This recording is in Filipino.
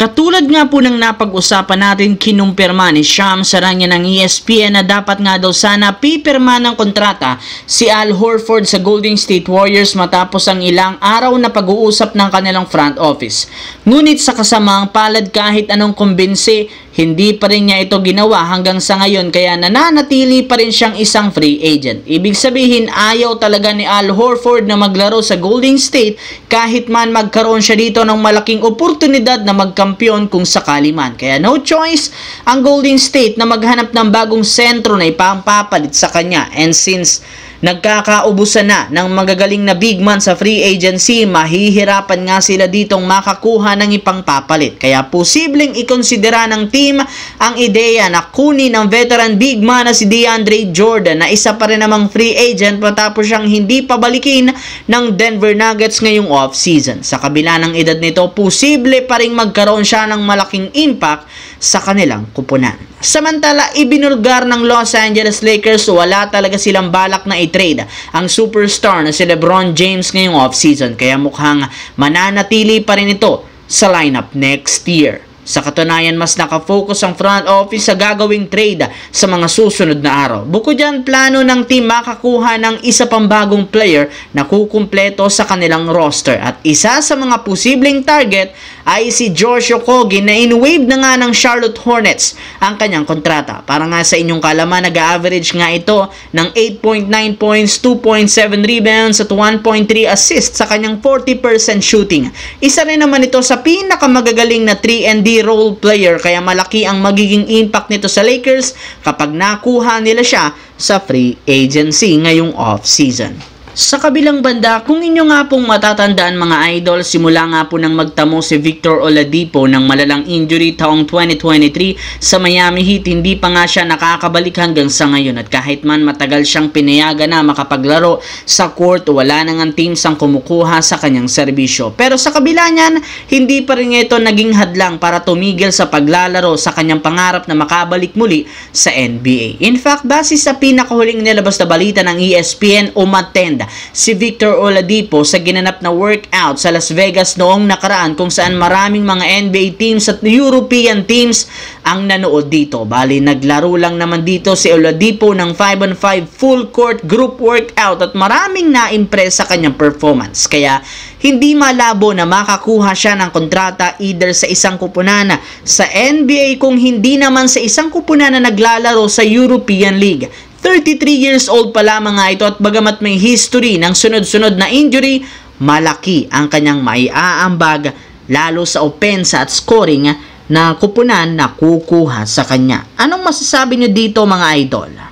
Katulad nga po ng napag-usapan natin, kinumpirma ni Shams Charania ng ESPN na dapat nga daw sana pipirma ng kontrata si Al Horford sa Golden State Warriors matapos ang ilang araw na pag-uusap ng kanilang front office. Ngunit sa kasamaang palad, kahit anong kumbinsi, hindi pa rin niya ito ginawa hanggang sa ngayon, kaya nananatili pa rin siyang isang free agent. Ibig sabihin, ayaw talaga ni Al Horford na maglaro sa Golden State kahit man magkaroon siya dito ng malaking oportunidad na magkampiyon kung sakali man. Kaya no choice ang Golden State na maghanap ng bagong sentro na ipapapalit sa kanya. And since nagkakaubusan na ng magagaling na big man sa free agency, mahihirapan nga sila ditong makakuha ng ipangpapalit. Kaya posibleng ikonsidera ng team ang ideya na kunin ang veteran big man na si DeAndre Jordan, na isa pa rin namang free agent matapos siyang hindi pabalikin ng Denver Nuggets ngayong off-season. Sa kabila ng edad nito, posible pa rin magkaroon siya ng malaking impact sa kanilang kupunan. Samantala, ibinulgar ng Los Angeles Lakers, wala talaga silang balak na i-trade ang superstar na si LeBron James ngayong off-season, kaya mukhang mananatili pa rin ito sa lineup next year. Sa katunayan, mas nakafocus ang front office sa gagawing trade sa mga susunod na araw. Bukod dyan, plano ng team makakuha ng isa pang bagong player na kukumpleto sa kanilang roster. At isa sa mga posibleng target ay si Josh Okogie, na in-waive na nga ng Charlotte Hornets ang kanyang kontrata. Para nga sa inyong kalaman, nag-average nga ito ng 8.9 points, 2.7 rebounds at 1.3 assists sa kanyang 40% shooting. Isa rin naman ito sa pinakamagagaling na 3&D role player, kaya malaki ang magiging impact nito sa Lakers kapag nakuha nila siya sa free agency ngayong off-season. Sa kabilang banda, kung inyo nga pong matatandaan mga idol, simula nga po nang magtamo si Victor Oladipo ng malalang injury taong 2023 sa Miami Heat, hindi pa nga siya nakakabalik hanggang sa ngayon. At kahit man matagal siyang pinayagan na makapaglaro sa court, wala nang ang teams ang kumukuha sa kanyang serbisyo. Pero sa kabila niyan, hindi pa rin ito naging hadlang para tumigil sa paglalaro sa kanyang pangarap na makabalik muli sa NBA. In fact, base sa pinakahuling nilabas na balita ng ESPN, umattend si Victor Oladipo sa ginanap na workout sa Las Vegas noong nakaraan, kung saan maraming mga NBA teams at European teams ang nanood dito. Bali, naglaro lang naman dito si Oladipo ng 5-on-5 full court group workout at maraming na-impress sa kanyang performance. Kaya hindi malabo na makakuha siya ng kontrata either sa isang kupunan sa NBA, kung hindi naman sa isang kupunan na naglalaro sa European League. 33 years old pa lamang nga ito, at bagamat may history ng sunod-sunod na injury, malaki ang kanyang maiaambag lalo sa opensa at scoring na kupunan na kukuha sa kanya. Anong masasabi nyo dito mga idol?